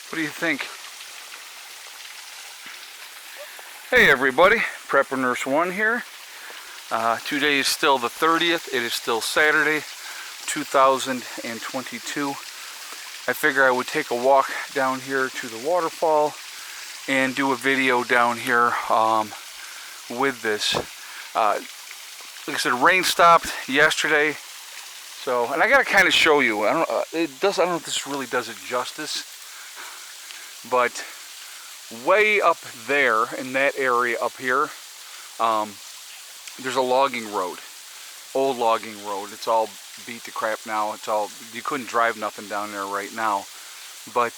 What do you think? Hey everybody, Prepper Nurse 1 here. Today is still the 30th. It is still Saturday, 2022. I figure I would take a walk down here to the waterfall and do a video down here with this. Like I said, rain stopped yesterday, so, and I gotta kind of show you. I don't know if this really does it justice, but way up there in that area up here, there's a logging road, old logging road. It's all beat to crap now. It's all, you couldn't drive nothing down there right now, but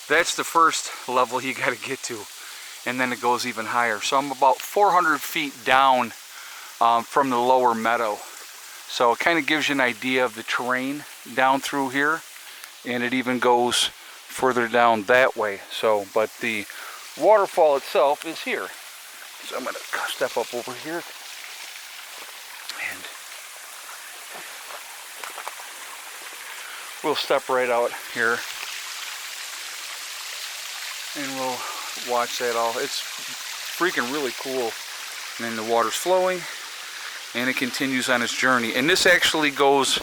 that's the first level you got to get to, and then it goes even higher. So I'm about 400 feet down from the lower meadow, so it kind of gives you an idea of the terrain down through here, and it even goes further down that way. So, but the waterfall itself is here. So I'm going to step up over here, and we'll step right out here, and we'll watch that all. It's freaking really cool. And then the water's flowing, and it continues on its journey. And this actually goes,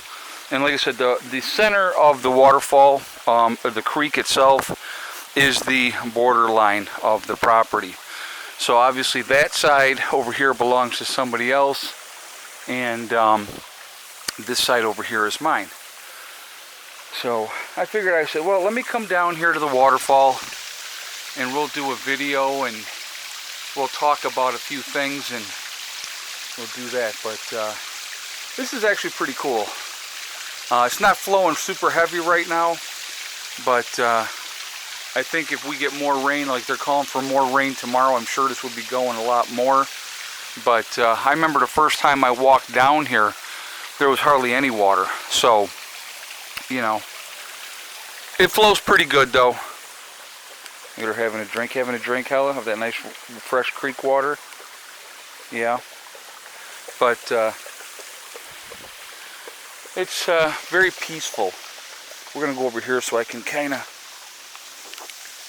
and like I said, the center of the waterfall, the creek itself, is the borderline of the property. So obviously that side over here belongs to somebody else, and this side over here is mine. So I figured, I said, well, let me come down here to the waterfall and we'll do a video and we'll talk about a few things and we'll do that. But this is actually pretty cool. It's not flowing super heavy right now, but I think if we get more rain, like they're calling for more rain tomorrow, I'm sure this would be going a lot more. But I remember the first time I walked down here, there was hardly any water. So, you know, it flows pretty good though. You're having a drink, Hella, of that nice fresh creek water. Yeah. But it's very peaceful. We're going to go over here so I can kind of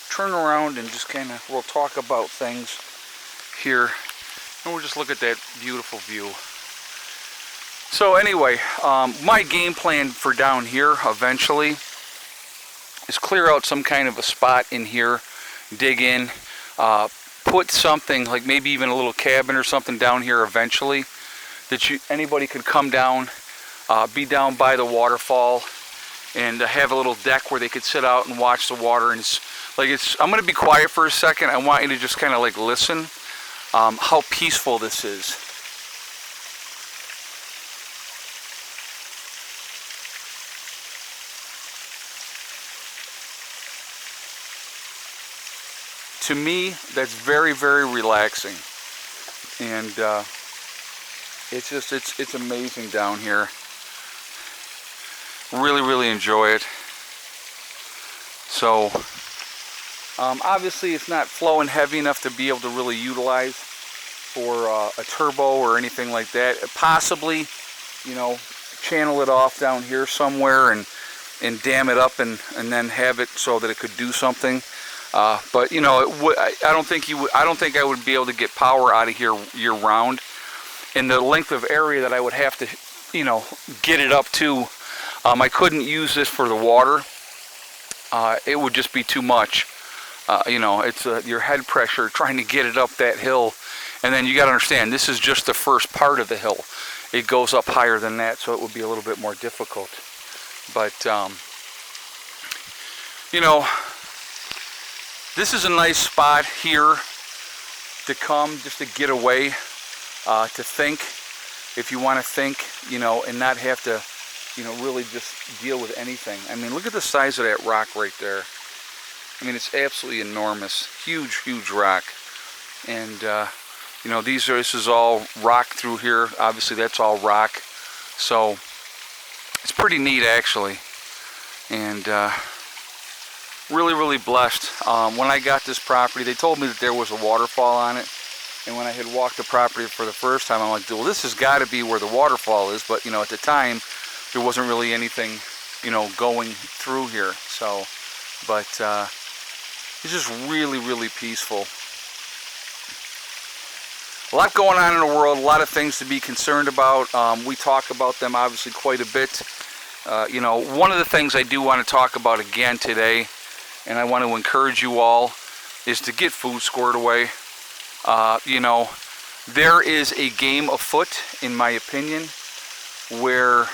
turn around and just kind of, we'll talk about things here, and we'll just look at that beautiful view. So anyway, my game plan for down here eventually is clear out some kind of a spot in here, dig in, put something like maybe even a little cabin or something down here eventually, that anybody could come down, be down by the waterfall, and have a little deck where they could sit out and watch the water. And I'm going to be quiet for a second. I want you to just kind of like listen how peaceful this is. To me, that's very, very relaxing, and it's amazing down here. Really, really enjoy it. So obviously it's not flowing heavy enough to be able to really utilize for a turbo or anything like that. Possibly, you know, channel it off down here somewhere and dam it up and then have it so that it could do something. But you know, I don't think I would be able to get power out of here year round. And the length of area that I would have to, you know, get it up to, I couldn't use this for the water. It would just be too much. You know, it's your head pressure trying to get it up that hill, and then you got to understand, this is just the first part of the hill. It goes up higher than that, so it would be a little bit more difficult. But you know, this is a nice spot here to come, just to get away, to think, if you want to think, you know, and not have to, you know, really just deal with anything. I mean, look at the size of that rock right there. I mean, it's absolutely enormous. Huge, huge rock. And, you know, this is all rock through here. Obviously, that's all rock. So, it's pretty neat, actually. And, really, really blessed. When I got this property, they told me that there was a waterfall on it. And when I had walked the property for the first time, I'm like, well, this has got to be where the waterfall is. But, you know, at the time, there wasn't really anything, you know, going through here. So, But it's just really, really peaceful. A lot going on in the world, a lot of things to be concerned about. We talk about them obviously quite a bit. You know, one of the things I do want to talk about again today, and I want to encourage you all, is to get food squared away. You know, there is a game afoot, in my opinion, where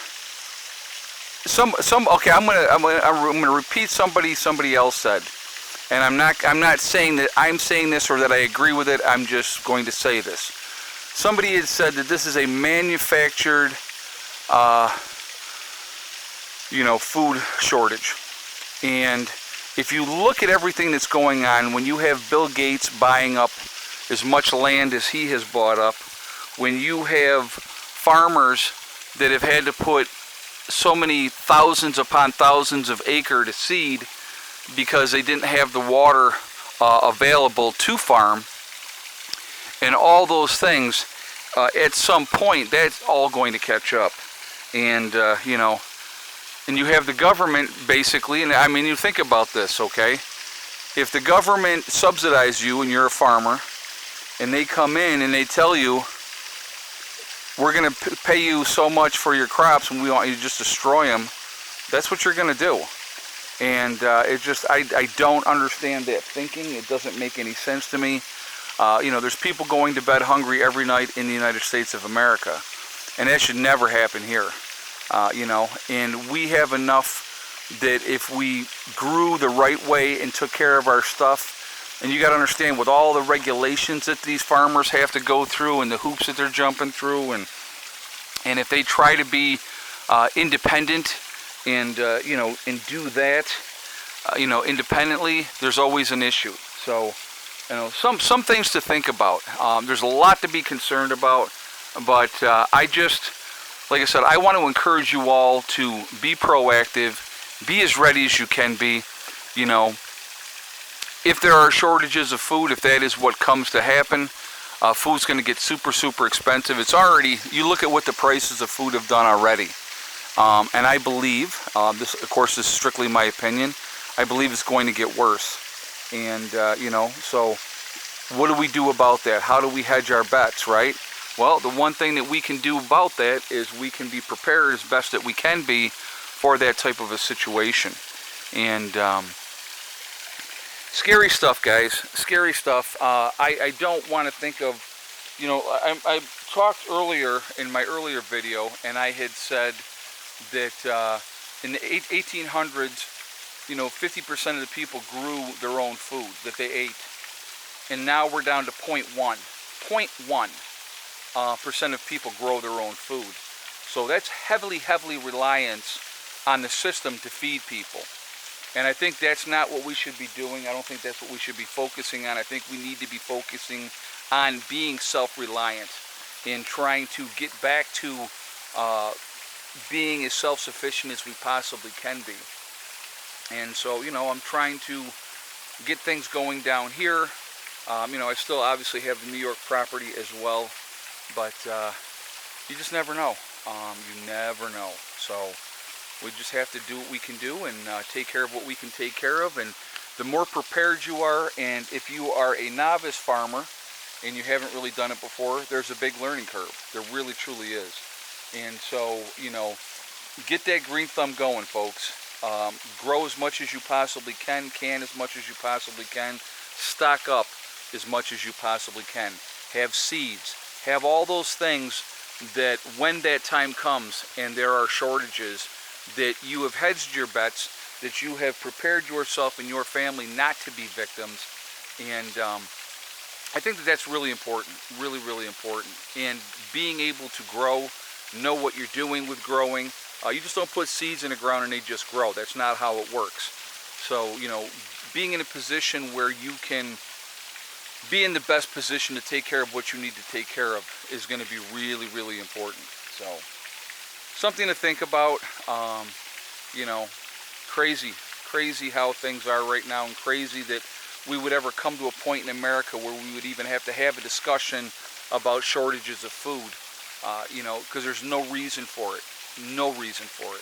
okay, I'm gonna repeat somebody else said, and I'm not saying that I'm saying this or that I agree with it. I'm just going to say this. Somebody had said that this is a manufactured, you know, food shortage, and if you look at everything that's going on, when you have Bill Gates buying up as much land as he has bought up, when you have farmers that have had to put so many thousands upon thousands of acre to seed because they didn't have the water available to farm, and all those things, at some point that's all going to catch up. And you know, and you have the government basically, and I mean, you think about this, okay? If the government subsidizes you and you're a farmer, and they come in and they tell you, we're going to pay you so much for your crops and we want you to just destroy them, that's what you're going to do. And it just, I don't understand that thinking. It doesn't make any sense to me. You know, there's people going to bed hungry every night in the United States of America, and that should never happen here. You know, and we have enough that if we grew the right way and took care of our stuff, and you got to understand, with all the regulations that these farmers have to go through and the hoops that they're jumping through, and if they try to be independent and you know, and do that, you know, independently, there's always an issue. So, you know, some things to think about. There's a lot to be concerned about, but I just, like I said, I want to encourage you all to be proactive, be as ready as you can be. You know, if there are shortages of food, if that is what comes to happen, food's going to get super, super expensive. It's already, you look at what the prices of food have done already. And I believe, this, of course, this is strictly my opinion, I believe it's going to get worse. And, you know, so what do we do about that? How do we hedge our bets, right? Well, the one thing that we can do about that is we can be prepared as best that we can be for that type of a situation. And, scary stuff, guys. Scary stuff. I don't want to think of, you know, I talked earlier in my earlier video, and I had said that in the 1800s, you know, 50% of the people grew their own food that they ate. And now we're down to 0.1% of people grow their own food. So that's heavily reliance on the system to feed people. And I think that's not what we should be doing. I don't think that's what we should be focusing on. I think we need to be focusing on being self-reliant and trying to get back to being as self-sufficient as we possibly can be. And so, you know, I'm trying to get things going down here. You know, I still obviously have the New York property as well, but you just never know. You never know. So we just have to do what we can do and take care of what we can take care of. And the more prepared you are, and if you are a novice farmer and you haven't really done it before, there's a big learning curve. There really, truly is. And so, you know, get that green thumb going, folks. Grow as much as you possibly can as much as you possibly can, stock up as much as you possibly can, have seeds, have all those things that when that time comes and there are shortages, that you have hedged your bets, that you have prepared yourself and your family not to be victims. And I think that that's really important, really, really important. And being able to grow, know what you're doing with growing. You just don't put seeds in the ground and they just grow. That's not how it works. So, you know, being in a position where you can be in the best position to take care of what you need to take care of is going to be really, really important. So, something to think about. You know, crazy how things are right now, and crazy that we would ever come to a point in America where we would even have to have a discussion about shortages of food. You know, because there's no reason for it. No reason for it.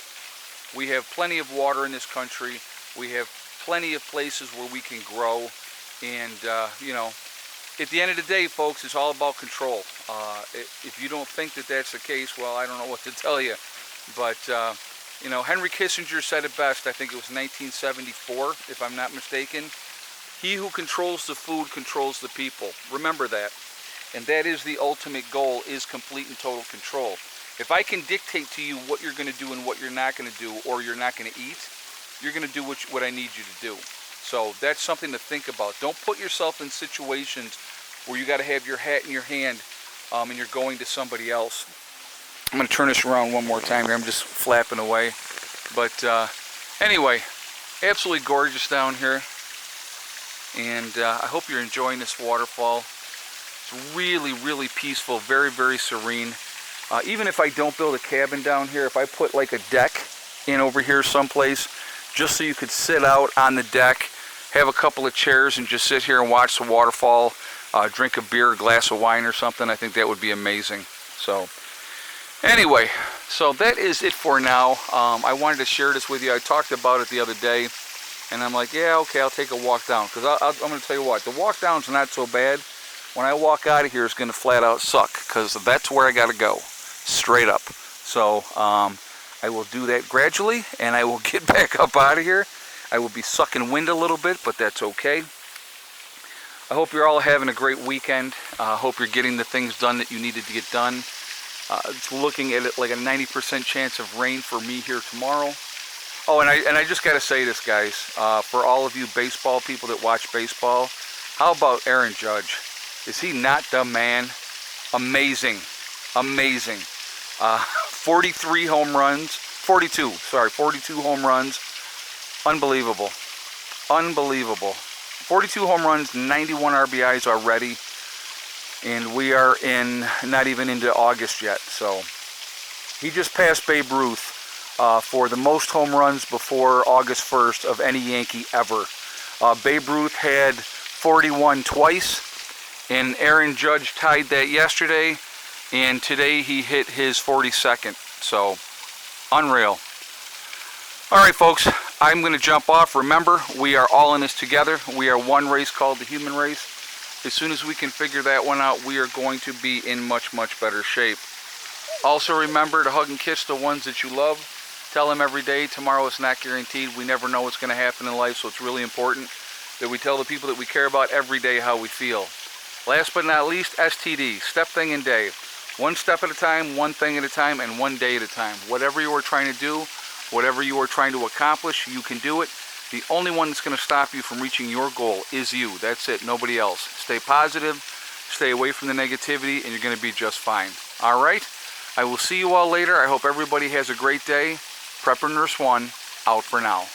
We have plenty of water in this country. We have plenty of places where we can grow. And, you know, at the end of the day, folks, it's all about control. If you don't think that that's the case, well, I don't know what to tell you. But, you know, Henry Kissinger said it best. I think it was 1974, if I'm not mistaken. He who controls the food controls the people. Remember that. And that is the ultimate goal, is complete and total control. If I can dictate to you what you're going to do and what you're not going to do, or you're not going to eat, you're going to do what I need you to do. So that's something to think about. Don't put yourself in situations where you got to have your hat in your hand and you're going to somebody else. I'm going to turn this around one more time here. I'm just flapping away. But anyway, absolutely gorgeous down here. And I hope you're enjoying this waterfall. It's really, really peaceful, very, very serene. Even if I don't build a cabin down here, if I put like a deck in over here someplace, just so you could sit out on the deck, have a couple of chairs and just sit here and watch the waterfall, drink a beer, a glass of wine or something, I think that would be amazing. So anyway, so that is it for now. I wanted to share this with you. I talked about it the other day, and I'm like, yeah, okay, I'll take a walk down. Because I'm going to tell you what, the walk down's not so bad. When I walk out of here, it's going to flat out suck, because that's where I got to go, straight up. So I will do that gradually, and I will get back up out of here. I will be sucking wind a little bit, but that's okay. I hope you're all having a great weekend. I hope you're getting the things done that you needed to get done. It's looking at it like a 90% chance of rain for me here tomorrow. Oh, and I just got to say this, guys. For all of you baseball people that watch baseball, how about Aaron Judge? Is he not the man? Amazing. Amazing. 42 home runs. Unbelievable. Unbelievable. 42 home runs, 91 RBIs already. And we are not even into August yet. So he just passed Babe Ruth for the most home runs before August 1st of any Yankee ever. Babe Ruth had 41 twice, and Aaron Judge tied that yesterday, and today he hit his 42nd. So unreal. All right, folks, I'm going to jump off. Remember, we are all in this together. We are one race called the human race. As soon as we can figure that one out, we are going to be in much, much better shape. Also remember to hug and kiss the ones that you love. Tell them every day, tomorrow is not guaranteed. We never know what's going to happen in life, so it's really important that we tell the people that we care about every day how we feel. Last but not least, STD, step, thing, and day. One step at a time, one thing at a time, and one day at a time. Whatever you are trying to do, whatever you are trying to accomplish, you can do it. The only one that's going to stop you from reaching your goal is you. That's it, nobody else. Stay positive, stay away from the negativity, and you're going to be just fine. All right? I will see you all later. I hope everybody has a great day. Prepper Nurse 1, out for now.